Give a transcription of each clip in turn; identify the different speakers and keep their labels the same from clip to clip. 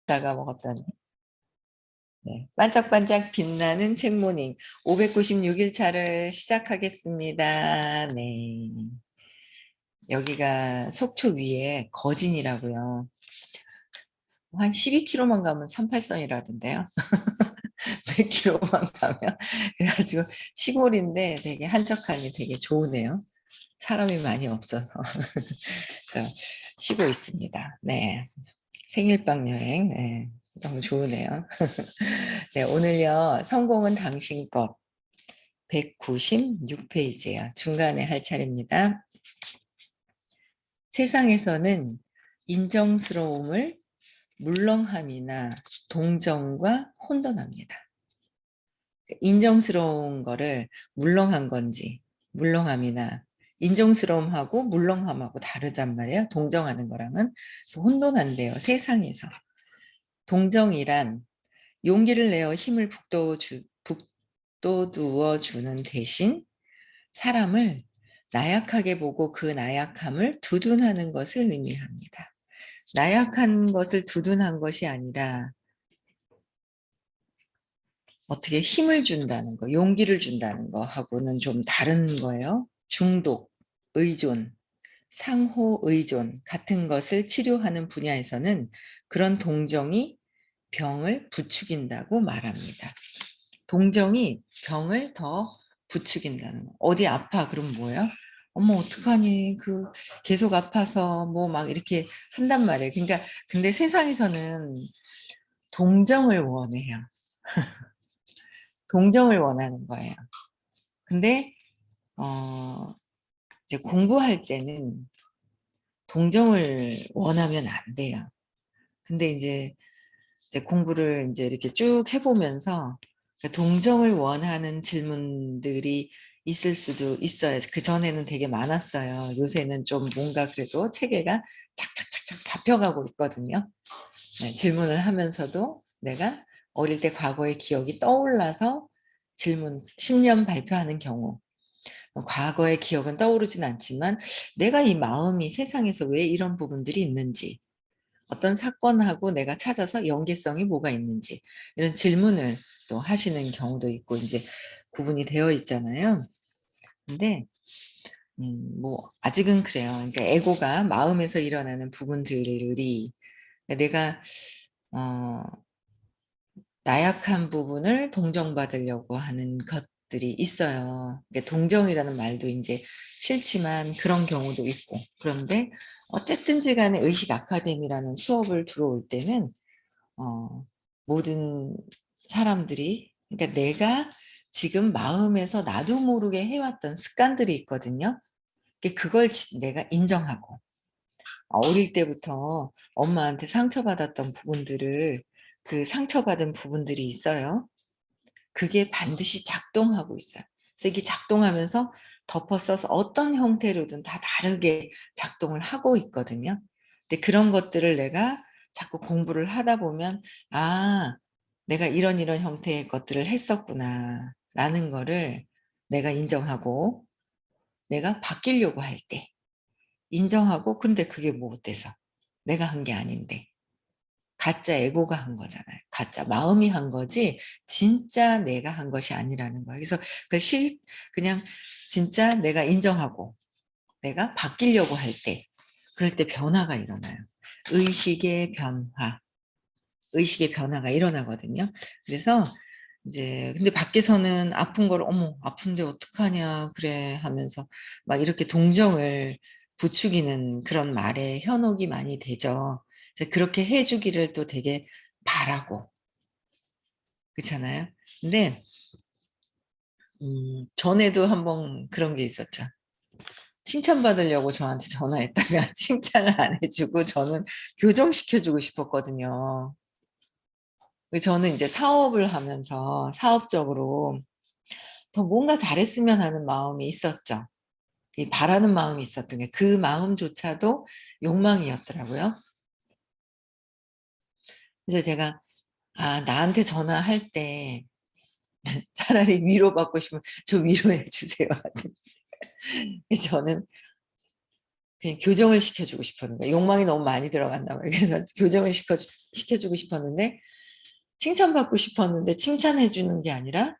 Speaker 1: 다가 먹었다니. 네. 반짝반짝 빛나는 책모닝 596일 차를 시작하겠습니다. 네. 여기가 속초 위에 거진이라고요. 한 12km만 가면 38선이라던데요. 100km만 가면. 그래가지고 시골인데 되게 한적하니 되게 좋으네요. 사람이 많이 없어서. 그래서 쉬고 있습니다. 네. 생일빵 여행. 네. 너무 좋으네요. 네, 오늘요. 성공은 당신 것 196페이지예요. 중간에 할 차례입니다. 세상에서는 인정스러움을 물렁함이나 동정과 혼돈합니다. 인정스러운 거를 물렁한 건지 물렁함이나 인정스러움하고 물렁함하고 다르단 말이에요. 동정하는 거랑은. 그래서 혼돈한대요. 세상에서. 동정이란 용기를 내어 힘을 북돋우어 주는 대신 사람을 나약하게 보고 그 나약함을 두둔하는 것을 의미합니다. 나약한 것을 두둔한 것이 아니라 어떻게 힘을 준다는 거, 용기를 준다는 거하고는 좀 다른 거예요. 중독, 의존, 상호 의존 같은 것을 치료하는 분야에서는 그런 동정이 병을 부추긴다고 말합니다. 동정이 병을 더 부추긴다는 거. 어디 아파? 그럼 뭐예요? 어머 어떡하니? 그 계속 아파서 뭐 막 이렇게 한단 말이에요. 그러니까 근데 세상에서는 동정을 원해요. 동정을 원하는 거예요. 근데 이제 공부할 때는 동정을 원하면 안 돼요. 근데 이제 공부를 이제 이렇게 쭉 해보면서 동정을 원하는 질문들이 있을 수도 있어요. 그전에는 되게 많았어요. 요새는 좀 뭔가 그래도 체계가 착착착착 잡혀가고 있거든요. 네, 질문을 하면서도 내가 어릴 때 과거의 기억이 떠올라서 질문 10년 발표하는 경우 과거의 기억은 떠오르진 않지만 내가 이 마음이 세상에서 왜 이런 부분들이 있는지 어떤 사건하고 내가 찾아서 연계성이 뭐가 있는지 이런 질문을 또 하시는 경우도 있고 이제 구분이 되어 있잖아요. 근데 뭐 아직은 그래요. 그러니까 에고가 마음에서 일어나는 부분들이 내가 어 나약한 부분을 동정받으려고 하는 것들이 있어요. 그러니까 동정이라는 말도 이제 싫지만 그런 경우도 있고 그런데 어쨌든지 간에 의식 아카데미라는 수업을 들어올 때는 모든 사람들이 그러니까 내가 지금 마음에서 나도 모르게 해왔던 습관들이 있거든요. 그걸 내가 인정하고 어릴 때부터 엄마한테 상처받았던 부분들을 그 상처받은 부분들이 있어요. 그게 반드시 작동하고 있어요. 그래서 이게 작동하면서 덮어 써서 어떤 형태로든 다 다르게 작동을 하고 있거든요. 근데 그런 것들을 내가 자꾸 공부를 하다 보면 아, 내가 이런 형태의 것들을 했었구나 라는 거를 내가 인정하고 내가 바뀌려고 할 때 인정하고 근데 그게 뭐 어때서 내가 한 게 아닌데 가짜 에고가 한 거잖아요. 가짜 마음이 한 거지 진짜 내가 한 것이 아니라는 거예요. 그래서 그냥 진짜 내가 인정하고 내가 바뀌려고 할 때 그럴 때 변화가 일어나요. 의식의 변화, 의식의 변화가 일어나거든요. 그래서 이제 근데 밖에서는 아픈 걸 어머 아픈데 어떡하냐 그래 하면서 막 이렇게 동정을 부추기는 그런 말에 현혹이 많이 되죠. 그래서 그렇게 해주기를 또 되게 바라고 그렇잖아요. 근데 전에도 한번 그런 게 있었죠. 칭찬받으려고 저한테 전화했다가 칭찬을 안 해주고 저는 교정시켜주고 싶었거든요. 저는 이제 사업을 하면서 사업적으로 더 뭔가 잘했으면 하는 마음이 있었죠. 이 바라는 마음이 있었던 게 그 마음조차도 욕망이었더라고요. 그래서 제가 나한테 전화할 때 차라리 위로받고 싶으면 저 위로해 주세요. 저는 그냥 교정을 시켜주고 싶었는데 욕망이 너무 많이 들어간다 말이에요. 그래서 교정을 시켜주고 싶었는데 칭찬받고 싶었는데 칭찬해 주는 게 아니라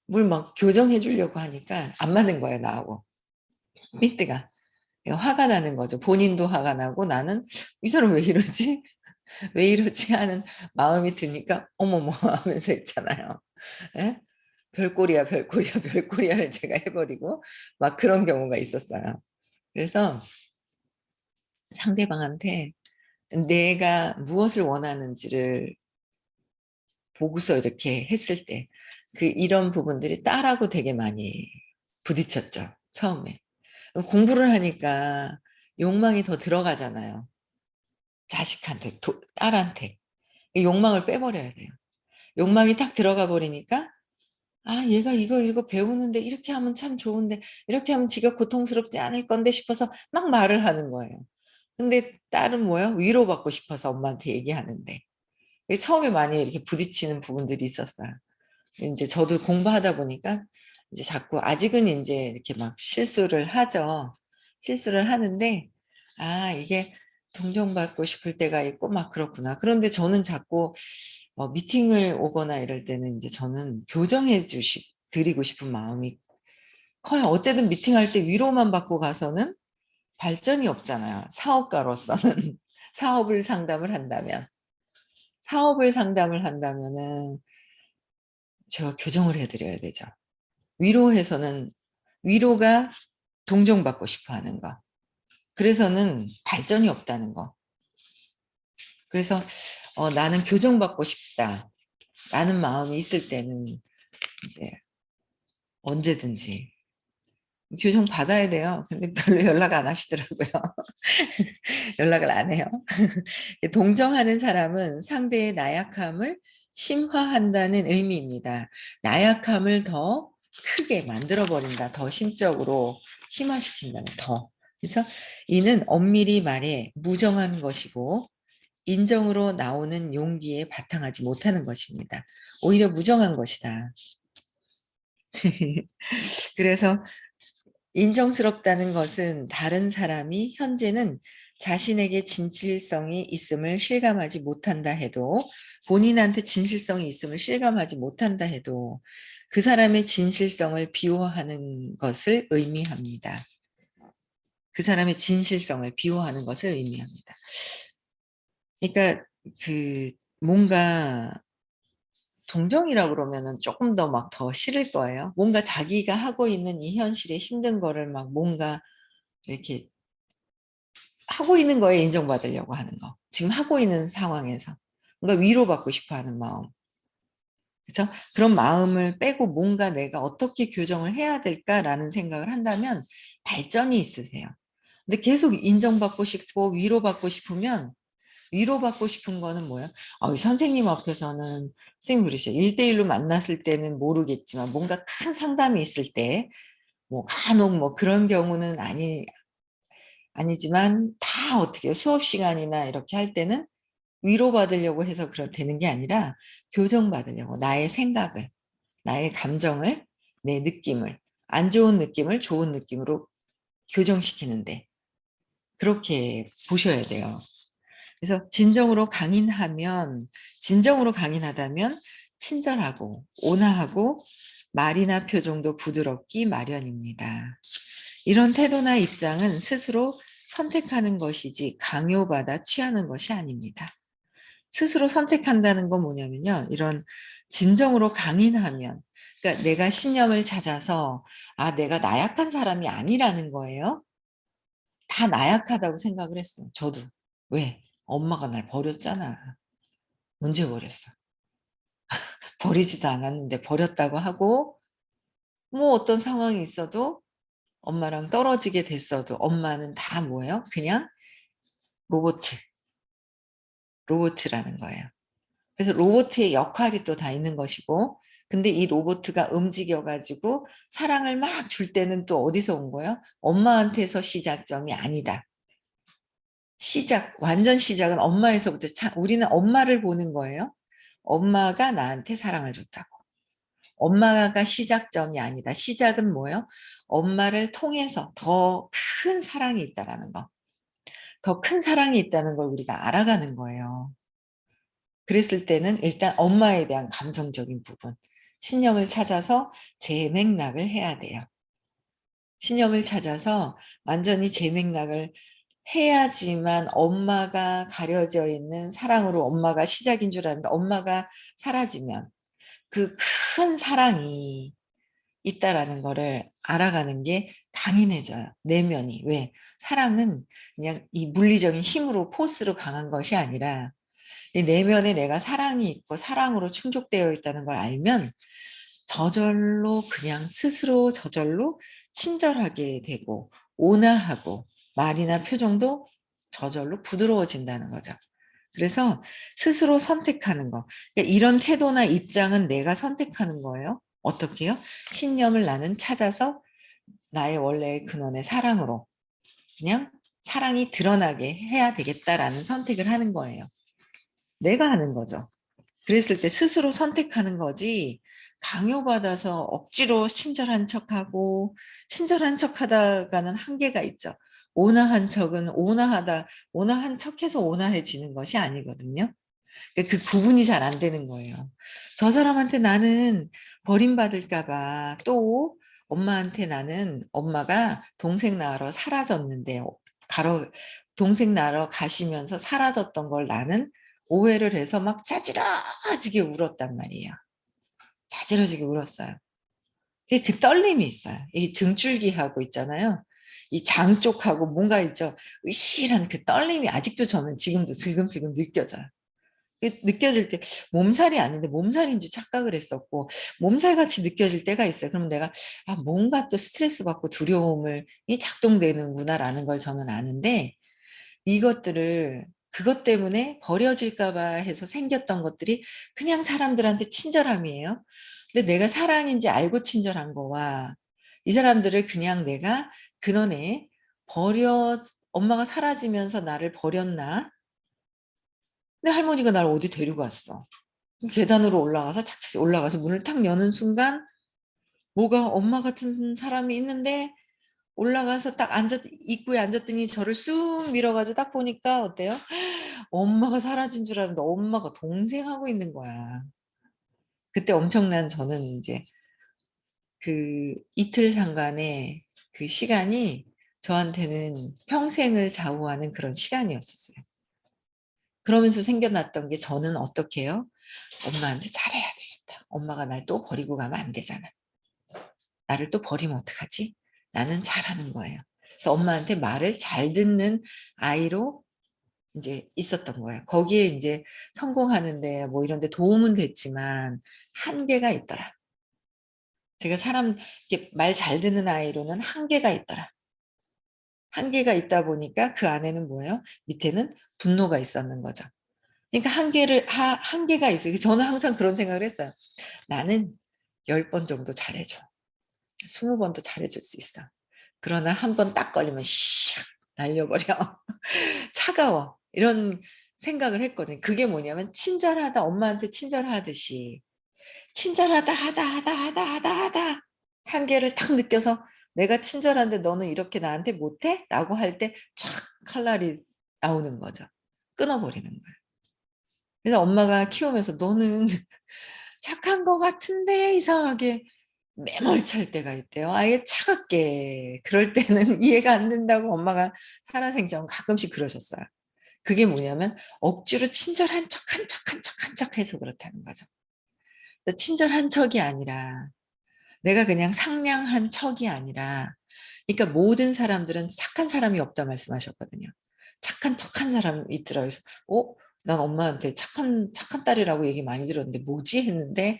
Speaker 1: 뭘 막 교정해 주려고 하니까 안 맞는 거예요, 나하고. 삐뜨가. 화가 나는 거죠. 본인도 화가 나고 나는 '이 사람 왜 이러지? 왜 이러지?' 하는 마음이 드니까 어머머 하면서 있잖아요. 예? 별꼴이야, 별꼴이야, 별꼴이야를 제가 해 버리고 막 그런 경우가 있었어요. 그래서 상대방한테 내가 무엇을 원하는지를 보고서 이렇게 했을 때 이런 부분들이 딸하고 되게 많이 부딪혔죠, 처음에. 공부를 하니까 욕망이 더 들어가잖아요. 자식한테, 딸한테. 이 욕망을 빼버려야 돼요. 욕망이 딱 들어가 버리니까 '아 얘가 이거 배우는데 이렇게 하면 참 좋은데 이렇게 하면 지가 고통스럽지 않을 건데.' 싶어서 막 말을 하는 거예요. 근데 딸은 뭐예요? 위로받고 싶어서 엄마한테 얘기하는데. 처음에 많이 이렇게 부딪히는 부분들이 있었어요. 인제 저도 공부하다 보니까 이제 자꾸 아직은 인제 이렇게 막 실수를 하죠. 실수를 하는데 '아 이게 동정받고 싶을 때가 있고 막 그렇구나.' 그런데 저는 자꾸 미팅을 오거나 이럴 때는 인제 저는 교정해 드리고 싶은 마음이 커요. 어쨌든 미팅할 때 위로만 받고 가서는 발전이 없잖아요, 사업가로서는. 사업을 상담을 한다면. 사업을 상담을 한다면은 제가 교정을 해 드려야 되죠. 위로해서는 위로가 동정받고 싶어 하는 거. 그래서는 발전이 없다는 거. 그래서 '나는 교정받고 싶다.'라는 마음이 있을 때는 이제 언제든지 교정 받아야 돼요. 근데 별로 연락 안 하시더라고요. 연락을 안 해요. 동정하는 사람은 상대의 나약함을 심화한다는 의미입니다. 나약함을 더 크게 만들어 버린다. 더 심적으로 심화시킨다는 더. 그래서 이는 엄밀히 말해 무정한 것이고 인정으로 나오는 용기에 바탕하지 못하는 것입니다. 오히려 무정한 것이다. 그래서 인정스럽다는 것은 다른 사람이 현재는 자신에게 진실성이 있음을 실감하지 못한다 해도 본인한테 진실성이 있음을 실감하지 못한다 해도 그 사람의 진실성을 비호하는 것을 의미합니다. 그 사람의 진실성을 비호하는 것을 의미합니다. 그러니까 뭔가 동정이라고 그러면은 쪼끔 더 막 더 싫을 거예요. 뭔가 자기가 하고 있는 이 현실의 힘든 거를 막 뭔가 이렇게 하고 있는 거에 인정받으려고 하는 거. 지금 하고 있는 상황에서. 뭔가 위로받고 싶어 하는 마음. 그쵸? 그런 마음을 빼고 뭔가 '내가 어떻게 교정을 해야 될까?'라는 생각을 한다면 발전이 있으세요. 근데 계속 인정받고 싶고 위로받고 싶으면 위로받고 싶은 거는 뭐예요? 이 선생님 앞에서는 선생님이 그러시죠. 1대1로 만났을 때는 모르겠지만 뭔가 큰 상담이 있을 때 뭐 간혹 뭐 그런 경우는 아니지만 다 어떻게 해요? 수업 시간이나 이렇게 할 때는 위로받으려고 해서 되는 게 아니라 교정받으려고 나의 생각을, 나의 감정을, 내 느낌을, 안 좋은 느낌을 좋은 느낌으로 교정시키는데 그렇게 보셔야 돼요. 그래서 진정으로 강인하다면 친절하고 온화하고 말이나 표정도 부드럽기 마련입니다. 이런 태도나 입장은 스스로 선택하는 것이지 강요받아 취하는 것이 아닙니다. 스스로 선택한다는 건 뭐냐면요. 이런 진정으로 강인하면 그러니까 내가 신념을 찾아서 내가 나약한 사람이 아니라는 거예요. 다 나약하다고 생각을 했어요, 저도. 왜? 엄마가 날 버렸잖아. 언제 버렸어? 버리지도 않았는데 버렸다고 하고 뭐 어떤 상황이 있어도 엄마랑 떨어지게 됐어도 엄마는 다 뭐예요? 그냥 로보트, 로보트라는 거예요. 그래서 로보트의 역할이 또 다 있는 것이고 근데 이 로보트가 움직여 가지고 사랑을 막 줄 때는 또 어디서 온 거예요? 엄마한테서 시작점이 아니다. 완전 시작은 엄마에서부터 우리는 엄마를 보는 거예요. 엄마가 나한테 사랑을 줬다고. 엄마가 시작점이 아니다. 시작은 뭐예요? 엄마를 통해서 더 큰 사랑이 있다라는 거. 더 큰 사랑이 있다는 걸 우리가 알아가는 거예요. 그랬을 때는 일단 엄마에 대한 감정적인 부분, 신념을 찾아서 재맥락을 해야 돼요. 신념을 찾아서 완전히 재맥락을 해야지만 엄마가 가려져 있는 사랑으로 엄마가 시작인 줄 아는데 엄마가 사라지면 그 큰 사랑이 있다라는 거를 알아가는 게 강인해져요. 내면이. 왜? 사랑은 그냥 이 물리적인 힘으로 포스로 강한 것이 아니라 이 내면에 내가 사랑이 있고 사랑으로 충족되어 있다는 걸 알면 저절로 그냥 스스로 저절로 친절하게 되고 온화하고 말이나 표정도 저절로 부드러워진다는 거죠. 그래서 스스로 선택하는 거. 그러니까 이런 태도나 입장은 내가 선택하는 거예요. 어떻게요? 신념을 나는 찾아서 나의 원래의 근원의 사랑으로 그냥 사랑이 드러나게 해야 되겠다라는 선택을 하는 거예요. 내가 하는 거죠. 그랬을 때 스스로 선택하는 거지 강요받아서 억지로 친절한 척하고 친절한 척하다가는 한계가 있죠. 온화한 척은 온화한 척해서 온화해지는 것이 아니거든요. 그 구분이 잘 안 되는 거예요. 저 사람한테 나는 버림받을까 봐 또 엄마한테 나는 엄마가 동생 낳으러 사라졌는데 동생 낳으러 가시면서 사라졌던 걸 나는 오해를 해서 막 자지러지게 울었단 말이에요. 자지러지게 울었어요. 그 떨림이 있어요. 이 등줄기하고 있잖아요. 이 장 쪽하고 뭔가 있죠. 으실한 그 떨림이 아직도 저는 지금도 슬금슬금 느껴져요. 느껴질 때 몸살이 아닌데 몸살인 줄 착각을 했었고 몸살같이 느껴질 때가 있어요. 그러면 내가 뭔가 또 스트레스 받고 두려움을 작동되는구나라는 걸 저는 아는데 이것들을 그것 때문에 버려질까 봐 해서 생겼던 것들이 그냥 사람들한테 친절함이에요. 근데 내가 사랑인지 알고 친절한 거와 이 사람들을 그냥 내가 근원에 엄마가 사라지면서 나를 버렸나? 근데 할머니가 날 어디 데리고 갔어. 계단으로 올라가서 착착 올라가서 문을 탁 여는 순간 뭐가 엄마 같은 사람이 있는데 올라가서 딱 입구에 앉았더니 저를 쑥 밀어가지고 딱 보니까 어때요? 엄마가 사라진 줄 알았는데 엄마가 동생하고 있는 거야. 그때 엄청난 저는 이제 그 이틀 상간의 그 시간이 저한테는 평생을 좌우하는 그런 시간이었었어요. 그러면서 생겨났던 게 저는 어떻게 해요? 엄마한테 잘해야 되겠다. 엄마가 날 또 버리고 가면 안 되잖아. 나를 또 버리면 어떡하지? 나는 잘하는 거예요. 그래서 엄마한테 말을 잘 듣는 아이로 이제 있었던 거예요. 거기에 이제 성공하는데 뭐 이런 데 도움은 됐지만 한계가 있더라. 제가 사람 이렇게 말 잘 듣는 아이로는 한계가 있더라. 한계가 있다 보니까 그 안에는 뭐예요? 밑에는 분노가 있었는 거죠. 그러니까 한계가 있어요. 저는 항상 그런 생각을 했어요. 나는 10번 정도 잘해줘. 20번도 잘해줄 수 있어. 그러나 한 번 딱 걸리면 샥 날려버려. 차가워. 이런 생각을 했거든요. 그게 뭐냐면 친절하다 엄마한테 친절하듯이 친절하다 하다 한계를 탁 느껴서 내가 친절한데 너는 이렇게 나한테 못해? 라고 할 때 촥 칼날이 나오는 거죠. 끊어버리는 거예요. 그래서 엄마가 키우면서 너는 착한 것 같은데 이상하게 매몰찰 때가 있대요. 아예 차갑게. 그럴 때는 이해가 안 된다고 엄마가 살아생전 가끔씩 그러셨어요. 그게 뭐냐면 억지로 친절한 척, 한 척 해서 그렇다는 거죠. 그래서 친절한 척이 아니라 내가 그냥 상냥한 척이 아니라 그러니까 모든 사람들은 착한 사람이 없다 말씀하셨거든요. 착한 척한 사람이 있더라. 그래서 난 엄마한테 착한 딸이라고 얘기 많이 들었는데 뭐지? 했는데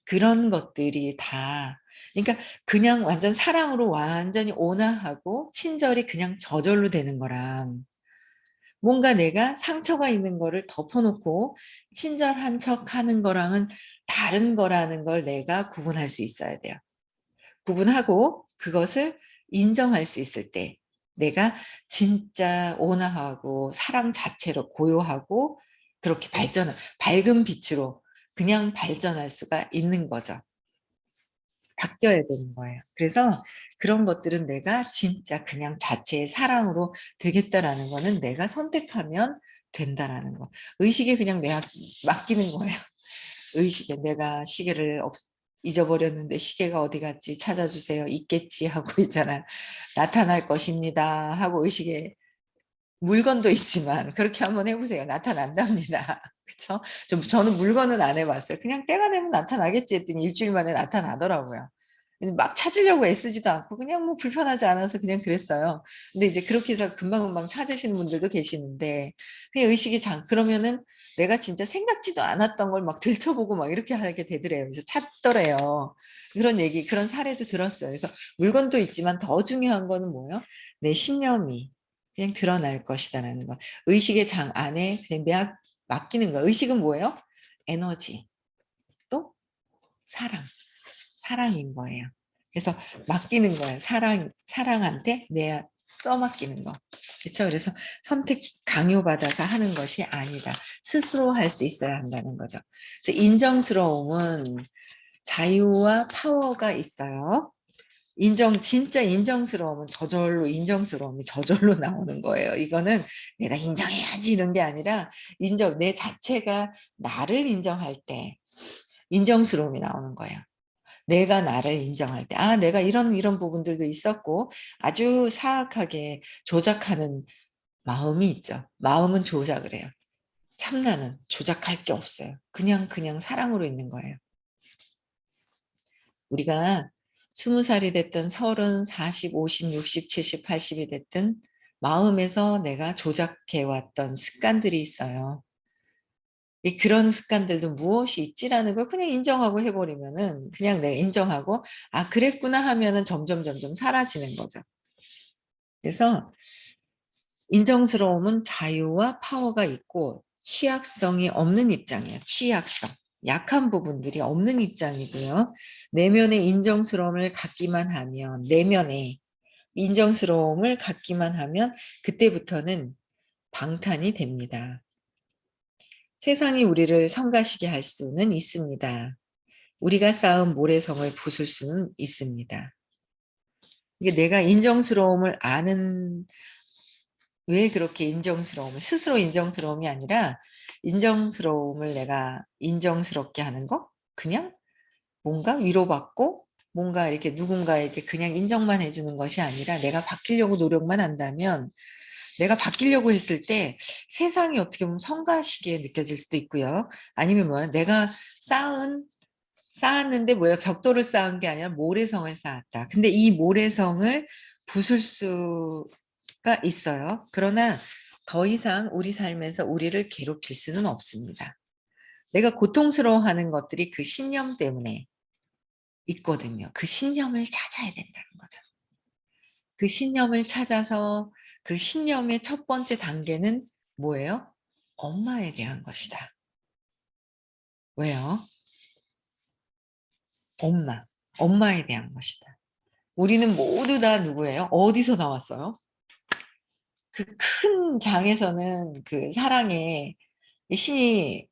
Speaker 1: 그런 것들이 다 그러니까 그냥 완전 사랑으로 완전히 온화하고 친절이 그냥 저절로 되는 거랑 뭔가 내가 상처가 있는 거를 덮어놓고 친절한 척하는 거랑은 다른 거라는 걸 내가 구분할 수 있어야 돼요. 구분하고 그것을 인정할 수 있을 때 내가 진짜 온화하고 사랑 자체로 고요하고 그렇게 밝은 빛으로 그냥 발전할 수가 있는 거죠. 바뀌어야 되는 거예요. 그래서 그런 것들은 내가 진짜 그냥 자체의 사랑으로 되겠다라는 거는 내가 선택하면 된다라는 거. 의식에 그냥 맡기는 거예요. 의식에 내가 시계를 잊어버렸는데 시계가 어디 갔지 찾아주세요. 있겠지 하고 있잖아요. 나타날 것입니다 하고 의식에 물건도 있지만 그렇게 한번 해보세요. 나타난답니다. 그쵸? 저는 물건은 안 해봤어요. 그냥 때가 되면 나타나겠지 했더니 일주일 만에 나타나더라고요. 막 찾으려고 애쓰지도 않고 그냥 뭐 불편하지 않아서 그냥 그랬어요. 근데 이제 그렇게 해서 금방금방 찾으시는 분들도 계시는데 그냥 의식이 그러면은 내가 진짜 생각지도 않았던 걸 막 들춰보고 막 이렇게 하게 되더래요. 그래서 찾더래요. 그런 사례도 들었어요. 그래서 물건도 있지만 더 중요한 거는 뭐예요? 내 신념이 그냥 드러날 것이다라는 거. 의식의 장 안에 그냥 맡기는 거. 의식은 뭐예요? 에너지, 또 사랑. 사랑인 거예요. 그래서 맡기는 거예요. 사랑한테 떠맡기는 거. 그렇죠? 그래서 선택 강요받아서 하는 것이 아니다. 스스로 할 수 있어야 한다는 거죠. 그래서 인정스러움은 자유와 파워가 있어요. 진짜 인정스러움은 인정스러움이 저절로 나오는 거예요. 이거는 내가 인정해야지 이런 게 아니라 내 자체가 나를 인정할 때 인정스러움이 나오는 거예요. 내가 나를 인정할 때, 내가 이런 부분들도 있었고 아주 사악하게 조작하는 마음이 있죠. 마음은 조작을 해요. 참나는 조작할 게 없어요. 그냥 사랑으로 있는 거예요. 우리가 20살이 됐든 30, 40, 50, 60, 70, 80이 됐든 마음에서 내가 조작해왔던 습관들이 있어요. 그런 습관들도 무엇이 있지라는 걸 그냥 인정하고 해버리면은 그냥 내가 인정하고 그랬구나 하면은 점점 사라지는 거죠. 그래서 인정스러움은 자유와 파워가 있고 취약성이 없는 입장이에요. 취약성. 약한 부분들이 없는 입장이고요. 내면의 인정스러움을 갖기만 하면 내면의 인정스러움을 갖기만 하면 그때부터는 방탄이 됩니다. 세상이 우리를 성가시게 할 수는 있습니다. 우리가 쌓은 모래성을 부술 수는 있습니다. 이게 내가 인정스러움을 아는 왜 그렇게 스스로 인정스러움이 아니라 인정스러움을 내가 인정스럽게 하는 거? 그냥 뭔가 위로받고 뭔가 이렇게 누군가에게 그냥 인정만 해주는 것이 아니라 내가 바뀌려고 노력만 한다면 내가 바뀌려고 했을 때 세상이 어떻게 보면 성가시게 느껴질 수도 있고요. 아니면 뭐야 내가 쌓았는데 뭐야 벽돌을 쌓은 게 아니라 모래성을 쌓았다. 근데 이 모래성을 부술 수가 있어요. 그러나 더 이상 우리 삶에서 우리를 괴롭힐 수는 없습니다. 내가 고통스러워하는 것들이 그 신념 때문에 있거든요. 그 신념을 찾아야 된다는 거죠. 그 신념을 찾아서 그 신념의 첫 번째 단계는 뭐예요? 엄마에 대한 것이다. 왜요? 엄마에 대한 것이다. 우리는 모두 다 누구예요? 어디서 나왔어요? 그 큰 장에서는 그 사랑의 신이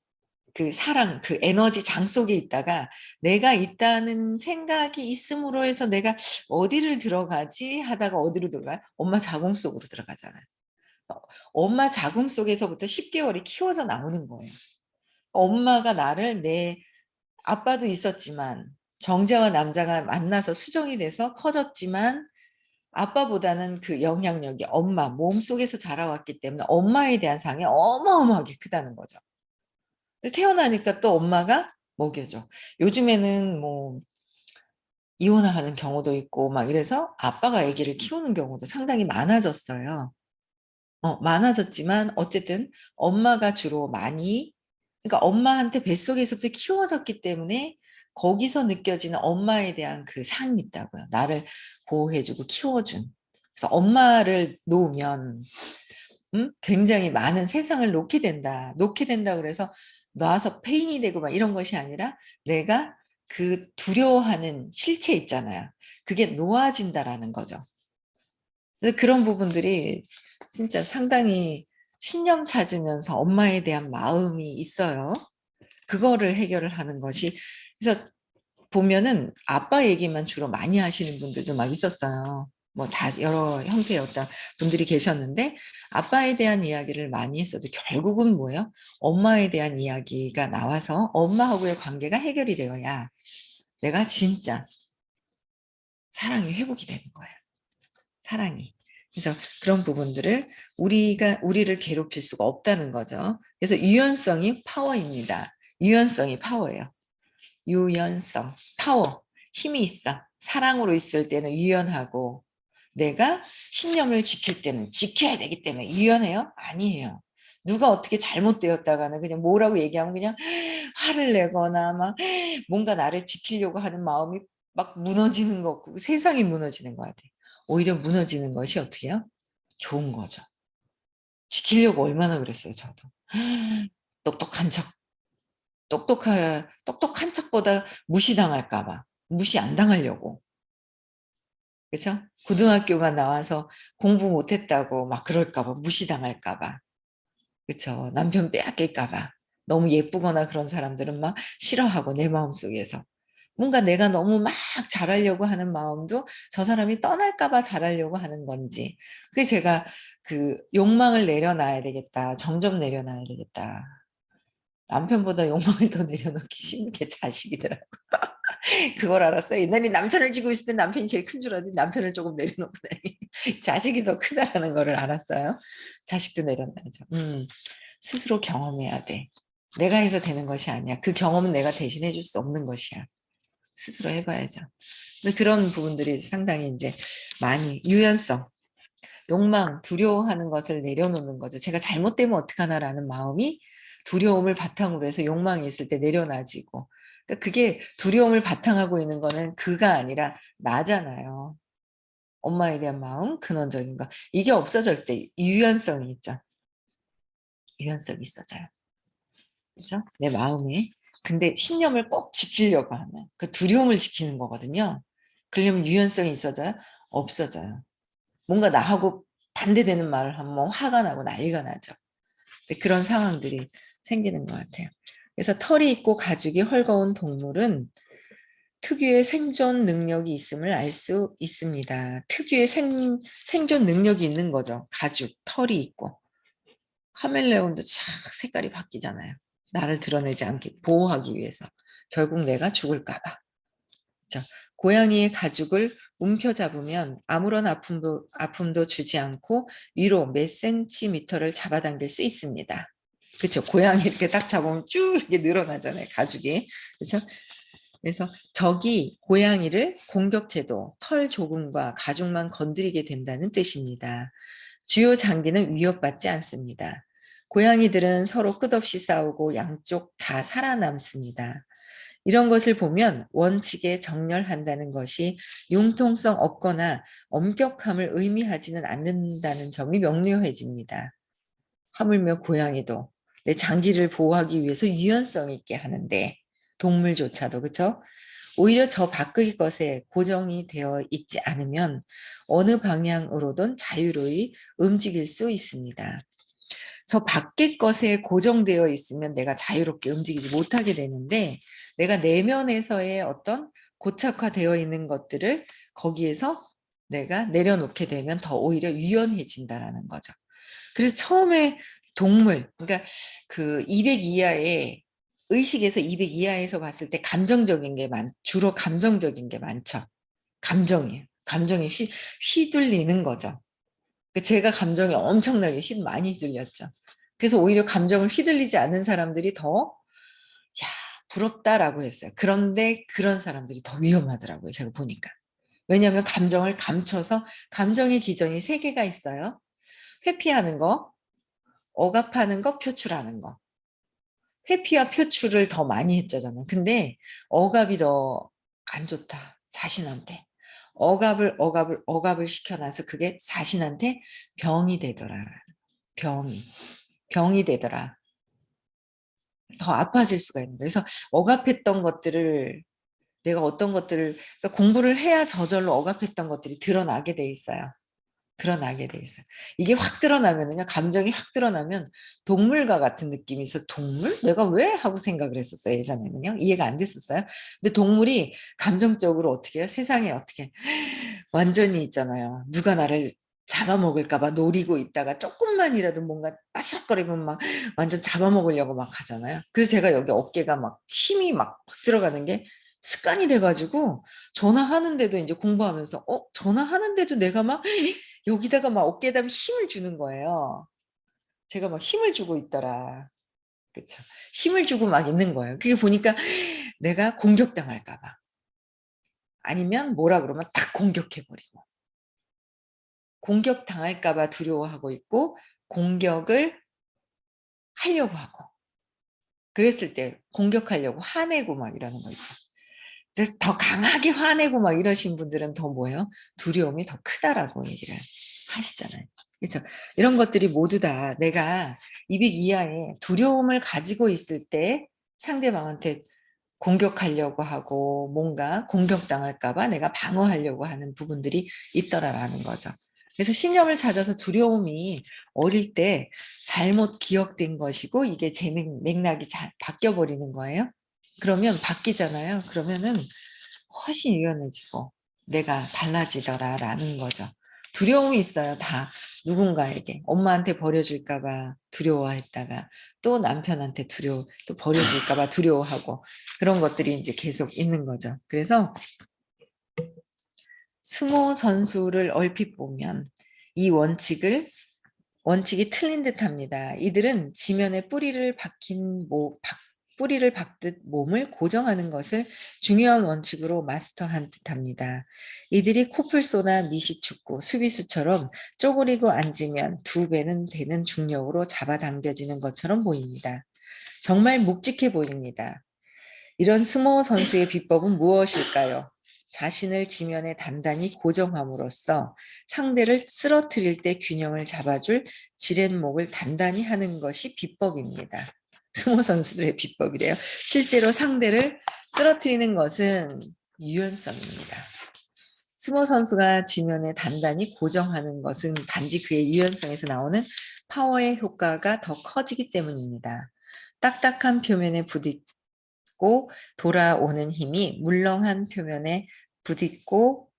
Speaker 1: 그 사랑, 그 에너지 장 속에 있다가 내가 있다는 생각이 있음으로 해서 내가 어디를 들어가지 하다가 어디로 들어가요? 엄마 자궁 속으로 들어가잖아요. 어, 엄마 자궁 속에서부터 10개월이 키워져 나오는 거예요. 엄마가 내 아빠도 있었지만 정자와 남자가 만나서 수정이 돼서 커졌지만 아빠보다는 그 영향력이 엄마 몸속에서 자라왔기 때문에 엄마에 대한 상이 어마어마하게 크다는 거죠. 근데 태어나니까 또 엄마가 먹여줘. 요즘에는 뭐 이혼하는 경우도 있고 막 이래서 아빠가 아기를 키우는 경우도 상당히 많아졌어요. 많아졌지만 어쨌든 엄마가 주로 많이 그러니까 엄마한테 뱃속에서부터 키워졌기 때문에 거기서 느껴지는 엄마에 대한 그 상이 있다고요. 나를 보호해주고 키워준. 그래서 엄마를 놓으면 굉장히 많은 세상을 놓게 된다. 놓게 된다 그래서 놔서 페인이 되고 막 이런 것이 아니라 내가 그 두려워하는 실체 있잖아요. 그게 놓아진다라는 거죠. 그래서 그런 부분들이 진짜 상당히 신념 찾으면서 엄마에 대한 마음이 있어요. 그거를 해결을 하는 것이 그래서 보면은 아빠 얘기만 주로 많이 하시는 분들도 막 있었어요. 뭐 다 여러 형태의 어떤 분들이 계셨는데 아빠에 대한 이야기를 많이 했어도 결국은 뭐예요? 엄마에 대한 이야기가 나와서 엄마하고의 관계가 해결이 되어야 내가 진짜 사랑이 회복이 되는 거예요. 사랑이. 그래서 그런 부분들을 우리를 괴롭힐 수가 없다는 거죠. 그래서 유연성이 파워입니다. 유연성이 파워예요. 유연성, 파워, 힘이 있어. 사랑으로 있을 때는 유연하고 내가 신념을 지킬 때는 지켜야 되기 때문에 유연해요? 아니에요. 누가 어떻게 잘못되었다가는 그냥 뭐라고 얘기하면 그냥 화를 내거나 막 뭔가 나를 지키려고 하는 마음이 막 무너지는 것 같고 세상이 무너지는 것 같아요. 오히려 무너지는 것이 어떻게 해요? 좋은 거죠. 지키려고 얼마나 그랬어요, 저도. 똑똑한 척, 똑똑한 척보다 무시당할까 봐. 무시 안 당하려고. 그렇죠? 고등학교만 나와서 공부 못했다고 막 그럴까 봐, 무시당할까 봐. 그렇죠? 남편 빼앗길까 봐. 너무 예쁘거나 그런 사람들은 막 싫어하고 내 마음속에서. 뭔가 내가 너무 막 잘하려고 하는 마음도 저 사람이 떠날까 봐 잘하려고 하는 건지. 그래서 제가 그 욕망을 내려놔야 되겠다. 정점 내려놔야 되겠다. 남편보다 욕망을 더 내려놓기 쉬운 게 자식이더라고. 그걸 알았어요. 옛날에 남편을 지고 있을 때 남편이 제일 큰 줄 알았는데 남편을 조금 내려놓고 자식이 더 크다라는 거를 알았어요. 자식도 내려놔야죠. 스스로 경험해야 돼. 내가 해서 되는 것이 아니야. 그 경험은 내가 대신해 줄 수 없는 것이야. 스스로 해봐야죠. 근데 그런 부분들이 상당히 이제 많이 유연성, 욕망, 두려워하는 것을 내려놓는 거죠. 제가 잘못되면 어떡하나라는 마음이 두려움을 바탕으로 해서 욕망이 있을 때 내려놔지고 그러니까 그게 두려움을 바탕하고 있는 거는 그가 아니라 나잖아요. 엄마에 대한 마음, 근원적인 거. 이게 없어질 때 유연성이 있죠. 유연성이 있어져요. 그죠? 내 마음에. 근데 신념을 꼭 지키려고 하면 그 두려움을 지키는 거거든요. 그러려면 유연성이 있어져요? 없어져요. 뭔가 나하고 반대되는 말을 하면 화가 나고 난리가 나죠. 그런 상황들이 생기는 것 같아요. 그래서 털이 있고 가죽이 헐거운 동물은 특유의 생존 능력이 있음을 알 수 있습니다. 특유의 생존 능력이 있는 거죠. 가죽, 털이 있고. 카멜레온도 착 색깔이 바뀌잖아요. 나를 드러내지 않게 보호하기 위해서. 결국 내가 죽을까 봐. 자, 고양이의 가죽을 움켜잡으면 아무런 아픔도 주지 않고 위로 몇 센티미터를 잡아당길 수 있습니다. 그렇죠. 고양이 이렇게 딱 잡으면 쭉 이렇게 늘어나잖아요. 가죽이. 그렇죠. 그래서 적이 고양이를 공격해도 털 조금과 가죽만 건드리게 된다는 뜻입니다. 주요 장기는 위협받지 않습니다. 고양이들은 서로 끝없이 싸우고 양쪽 다 살아남습니다. 이런 것을 보면 원칙에 정렬한다는 것이 융통성 없거나 엄격함을 의미하지는 않는다는 점이 명료해집니다. 하물며 고양이도 내 장기를 보호하기 위해서 유연성 있게 하는데 동물조차도 그렇죠? 오히려 저 밖의 것에 고정이 되어 있지 않으면 어느 방향으로든 자유로이 움직일 수 있습니다. 저 밖의 것에 고정되어 있으면 내가 자유롭게 움직이지 못하게 되는데 내가 내면에서의 어떤 고착화되어 있는 것들을 거기에서 내가 내려놓게 되면 더 오히려 유연해진다라는 거죠. 그래서 처음에 동물, 그러니까 그 200 이하의 의식에서 200 이하에서 봤을 때 감정적인 게 주로 감정적인 게 많죠. 감정이에요. 감정이 휘둘리는 거죠. 제가 감정이 엄청나게 많이 휘둘렸죠. 그래서 오히려 감정을 휘둘리지 않는 사람들이 더, 야, 부럽다라고 했어요. 그런데 그런 사람들이 더 위험하더라고요. 제가 보니까. 왜냐하면 감정을 감춰서 감정의 기전이 세 개가 있어요. 회피하는 거, 억압하는 거, 표출하는 거. 회피와 표출을 더 많이 했죠, 저는. 근데 억압이 더 안 좋다. 자신한테. 억압을 시켜놔서 그게 자신한테 병이 되더라. 병이 되더라. 더 아파질 수가 있는 거예요. 그래서 억압했던 것들을 내가 어떤 것들을 그러니까 공부를 해야 저절로 억압했던 것들이 드러나게 돼 있어요. 드러나게 돼 있어요. 이게 확 드러나면은요, 감정이 확 드러나면 동물과 같은 느낌이 있어. 동물? 내가 왜? 하고 생각을 했었어요, 예전에는요. 이해가 안 됐었어요. 근데 동물이 감정적으로 어떻게 해요? 세상에 어떻게 완전히 있잖아요. 누가 나를 잡아먹을까 봐 노리고 있다가 조금만이라도 뭔가 바삭거리면 막 완전 잡아먹으려고 막 하잖아요. 그래서 제가 여기 어깨가 막 힘이 막 들어가는 게 습관이 돼가지고 전화하는데도 이제 공부하면서 전화하는데도 내가 막 여기다가 막 어깨에다 힘을 주는 거예요. 제가 막 힘을 주고 있더라. 그쵸. 힘을 주고 막 있는 거예요. 그게 보니까 내가 공격당할까 봐. 아니면 뭐라 그러면 딱 공격해버리고. 공격당할까 봐 두려워하고 있고 공격을 하려고 하고. 그랬을 때 공격하려고 화내고 막 이러는 거 있죠. 그래서 더 강하게 화내고 막 이러신 분들은 더 뭐예요? 두려움이 더 크다라고 얘기를 하시잖아요. 그렇죠? 이런 것들이 모두 다 내가 200 이하의 두려움을 가지고 있을 때 상대방한테 공격하려고 하고 뭔가 공격당할까 봐 내가 방어하려고 하는 부분들이 있더라라는 거죠. 그래서 신념을 찾아서 두려움이 어릴 때 잘못 기억된 것이고 이게 제 맥락이 바뀌어 버리는 거예요. 그러면 바뀌잖아요. 그러면은 훨씬 유연해지고 내가 달라지더라라는 거죠. 두려움이 있어요. 다 누군가에게. 엄마한테 버려질까 봐 두려워했다가 또 남편한테 또 버려질까 봐 두려워하고 그런 것들이 이제 계속 있는 거죠. 그래서 스모 선수를 얼핏 보면 이 원칙이 틀린 듯합니다. 이들은 지면에 뿌리를 박듯 몸을 고정하는 것을 중요한 원칙으로 마스터한 듯합니다. 이들이 코뿔소나 미식축구, 수비수처럼 쪼그리고 앉으면 2배는 되는 중력으로 잡아당겨지는 것처럼 보입니다. 정말 묵직해 보입니다. 이런 스모 선수의 비법은 무엇일까요? 자신을 지면에 단단히 고정함으로써 상대를 쓰러뜨릴 때 균형을 잡아줄 지렛목을 단단히 하는 것이 비법입니다. 스모 선수들의 비법이래요. 실제로 상대를 쓰러뜨리는 것은 유연성입니다. 스모 선수가 지면에 단단히 고정하는 것은 단지 그의 유연성에서 나오는 파워의 효과가 더 커지기 때문입니다. 딱딱한 표면에 부딪고 돌아오는 힘이 물렁한 표면에 부딪고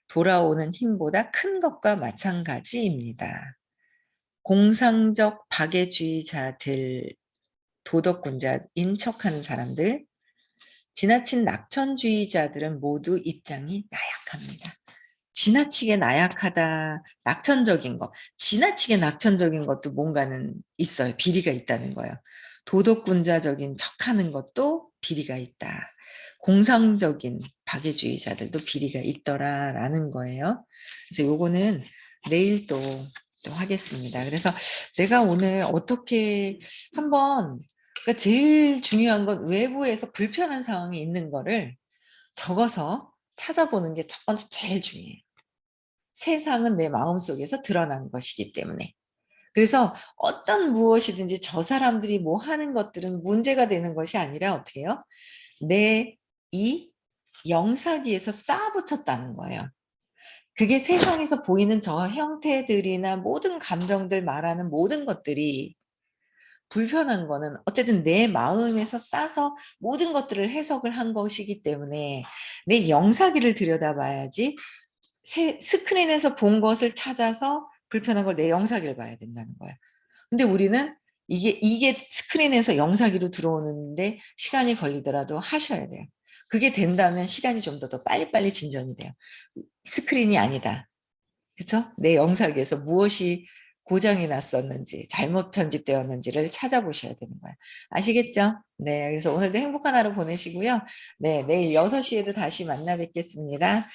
Speaker 1: 돌아오는 힘보다 큰 것과 마찬가지입니다. 공상적 박애주의자들, 도덕군자인 척하는 사람들, 지나친 낙천주의자들은 모두 입장이 나약합니다. 지나치게 나약하다, 낙천적인 거. 지나치게 낙천적인 것도 뭔가는 있어요. 비리가 있다는 거예요. 도덕군자적인 척하는 것도 비리가 있다. 공상적인 박애주의자들도 비리가 있더라라는 거예요. 그래서 요거는 내일 또 하겠습니다. 그래서 내가 오늘 어떻게 한번 그러니까 제일 중요한 건 외부에서 불편한 상황이 있는 거를 적어서 찾아보는 게 첫 번째 제일 중요해요. 세상은 내 마음속에서 드러난 것이기 때문에. 그래서 어떤 무엇이든지 저 사람들이 뭐 하는 것들은 문제가 되는 것이 아니라 어떻게 해요? 내 이 영사기에서 쌓아붙였다는 거예요. 그게 세상에서 보이는 저 형태들이나 모든 감정들 말하는 모든 것들이 불편한 거는 어쨌든 내 마음에서 싸서 모든 것들을 해석을 한 것이기 때문에 내 영사기를 들여다봐야지 스크린에서 본 것을 찾아서 불편한 걸 내 영사기를 봐야 된다는 거야. 근데 우리는 이게 스크린에서 영사기로 들어오는데 시간이 걸리더라도 하셔야 돼요. 그게 된다면 시간이 좀 더 빨리빨리 진전이 돼요. 스크린이 아니다. 그렇죠? 내 영상에서 무엇이 고장이 났었는지 잘못 편집되었는지를 찾아보셔야 되는 거예요. 아시겠죠? 네, 그래서 오늘도 행복한 하루 보내시고요. 네, 내일 6시에도 다시 만나 뵙겠습니다.